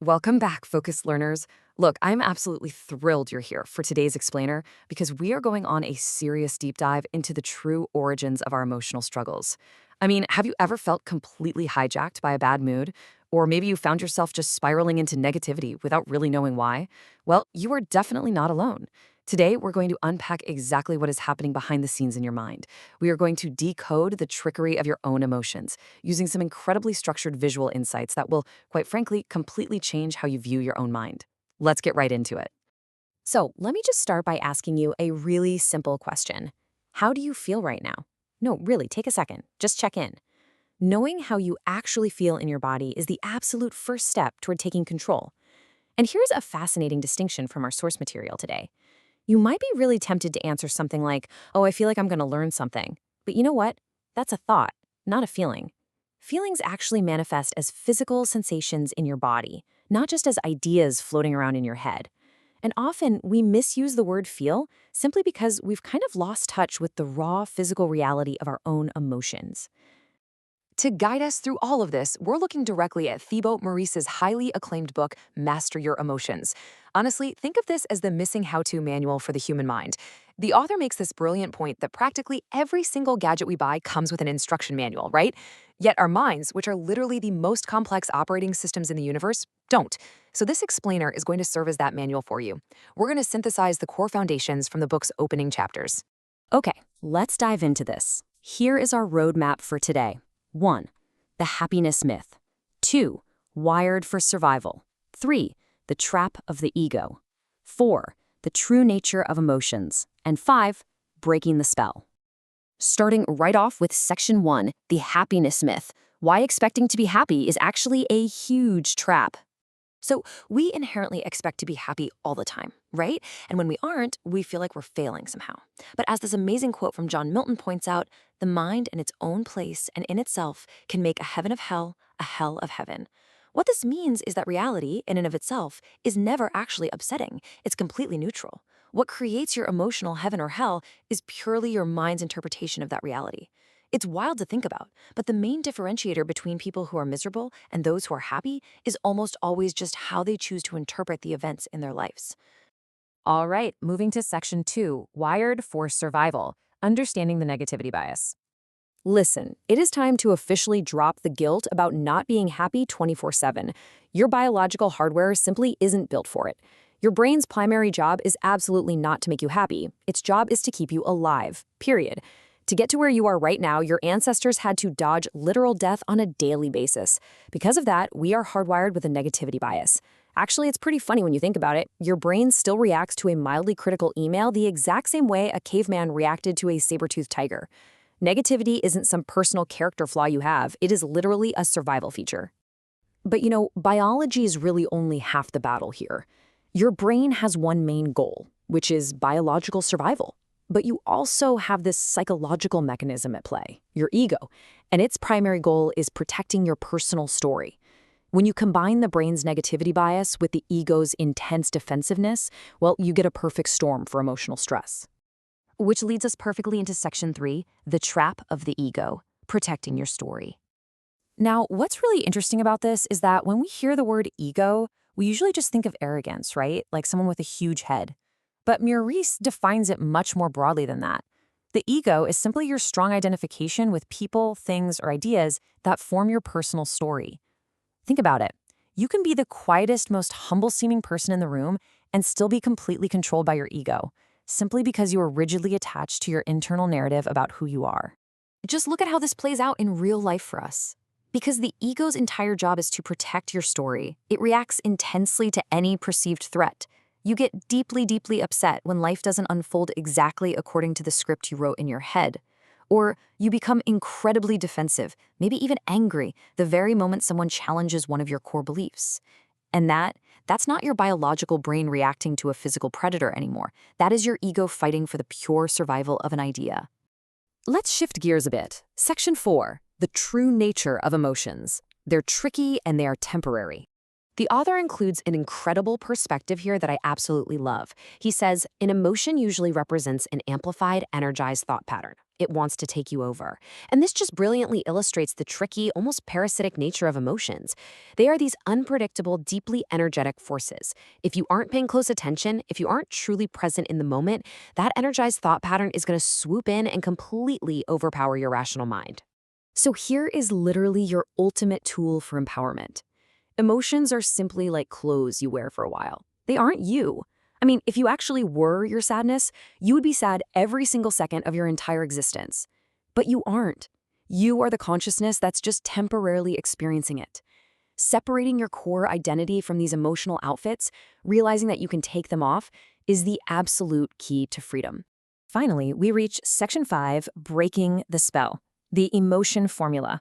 Welcome back, focused learners. Look, I'm absolutely thrilled you're here for today's explainer because we are going on a serious deep dive into the true origins of our emotional struggles. I mean, have you ever felt completely hijacked by a bad mood? Or maybe you found yourself just spiraling into negativity without really knowing why? Well, you are definitely not alone. Today, we're going to unpack exactly what is happening behind the scenes in your mind. We are going to decode the trickery of your own emotions using some incredibly structured visual insights that will, quite frankly, completely change how you view your own mind. Let's get right into it. So, let me just start by asking you a really simple question. How do you feel right now? No, really, take a second. Just check in. Knowing how you actually feel in your body is the absolute first step toward taking control. And here's a fascinating distinction from our source material today. You might be really tempted to answer something like, oh, I feel like I'm going to learn something. But you know what? That's a thought, not a feeling. Feelings actually manifest as physical sensations in your body, not just as ideas floating around in your head. And often we misuse the word feel simply because we've kind of lost touch with the raw physical reality of our own emotions. To guide us through all of this, we're looking directly at Thibaut Maurice's highly acclaimed book, Master Your Emotions. Honestly, think of this as the missing how-to manual for the human mind. The author makes this brilliant point that practically every single gadget we buy comes with an instruction manual, right? Yet our minds, which are literally the most complex operating systems in the universe, don't. So this explainer is going to serve as that manual for you. We're going to synthesize the core foundations from the book's opening chapters. Okay, let's dive into this. Here is our roadmap for today. 1. The happiness myth. 2. Wired for survival. 3. The trap of the ego. 4. The true nature of emotions. And 5. Breaking the spell. Starting right off with section 1, the happiness myth. Why expecting to be happy is actually a huge trap. So we inherently expect to be happy all the time, right? And when we aren't, we feel like we're failing somehow. But as this amazing quote from John Milton points out, the mind in its own place and in itself can make a heaven of hell, a hell of heaven. What this means is that reality, in and of itself, is never actually upsetting. It's completely neutral. What creates your emotional heaven or hell is purely your mind's interpretation of that reality. It's wild to think about, but the main differentiator between people who are miserable and those who are happy is almost always just how they choose to interpret the events in their lives. All right, moving to section 2, Wired for Survival, Understanding the Negativity Bias. Listen, it is time to officially drop the guilt about not being happy 24/7. Your biological hardware simply isn't built for it. Your brain's primary job is absolutely not to make you happy. Its job is to keep you alive, period. To get to where you are right now, your ancestors had to dodge literal death on a daily basis. Because of that, we are hardwired with a negativity bias. Actually, it's pretty funny when you think about it. Your brain still reacts to a mildly critical email the exact same way a caveman reacted to a saber-toothed tiger. Negativity isn't some personal character flaw you have, it is literally a survival feature. But biology is really only half the battle here. Your brain has one main goal, which is biological survival. But you also have this psychological mechanism at play, your ego, and its primary goal is protecting your personal story. When you combine the brain's negativity bias with the ego's intense defensiveness, well, you get a perfect storm for emotional stress. Which leads us perfectly into section 3, the trap of the ego, protecting your story. Now, what's really interesting about this is that when we hear the word ego, we usually just think of arrogance, right? Like someone with a huge head. But Maurice defines it much more broadly than that. The ego is simply your strong identification with people, things, or ideas that form your personal story. Think about it. You can be the quietest, most humble-seeming person in the room and still be completely controlled by your ego, simply because you are rigidly attached to your internal narrative about who you are. Just look at how this plays out in real life for us. Because the ego's entire job is to protect your story, it reacts intensely to any perceived threat. You get deeply, deeply upset when life doesn't unfold exactly according to the script you wrote in your head. Or you become incredibly defensive, maybe even angry, the very moment someone challenges one of your core beliefs. And that's not your biological brain reacting to a physical predator anymore. That is your ego fighting for the pure survival of an idea. Let's shift gears a bit. Section 4, the true nature of emotions. They're tricky and they are temporary. The author includes an incredible perspective here that I absolutely love. He says, an emotion usually represents an amplified, energized thought pattern. It wants to take you over. And this just brilliantly illustrates the tricky, almost parasitic nature of emotions. They are these unpredictable, deeply energetic forces. If you aren't paying close attention, if you aren't truly present in the moment, that energized thought pattern is going to swoop in and completely overpower your rational mind. So here is literally your ultimate tool for empowerment. Emotions are simply like clothes you wear for a while. They aren't you. I mean, if you actually were your sadness, you would be sad every single second of your entire existence. But you aren't. You are the consciousness that's just temporarily experiencing it. Separating your core identity from these emotional outfits, realizing that you can take them off, is the absolute key to freedom. Finally, we reach Section 5, Breaking the Spell, the emotion formula.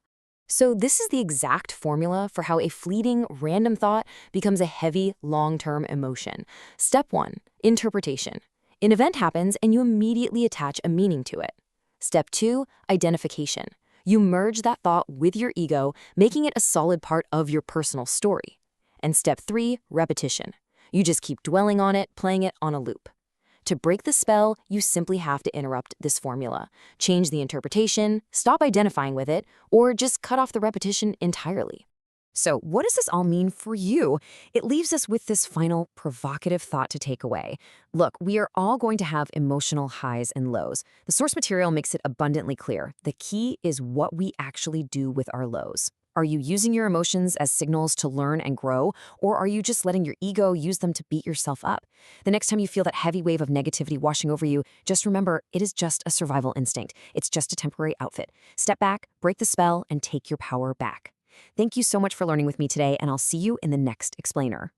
So this is the exact formula for how a fleeting, random thought becomes a heavy, long-term emotion. Step 1, interpretation. An event happens and you immediately attach a meaning to it. Step 2, identification. You merge that thought with your ego, making it a solid part of your personal story. And step 3, repetition. You just keep dwelling on it, playing it on a loop. To break the spell, you simply have to interrupt this formula. Change the interpretation, stop identifying with it, or just cut off the repetition entirely. So what does this all mean for you? It leaves us with this final provocative thought to take away. Look, we are all going to have emotional highs and lows. The source material makes it abundantly clear. The key is what we actually do with our lows. Are you using your emotions as signals to learn and grow, or are you just letting your ego use them to beat yourself up? The next time you feel that heavy wave of negativity washing over you, just remember, it is just a survival instinct. It's just a temporary outfit. Step back, break the spell, and take your power back. Thank you so much for learning with me today, and I'll see you in the next explainer.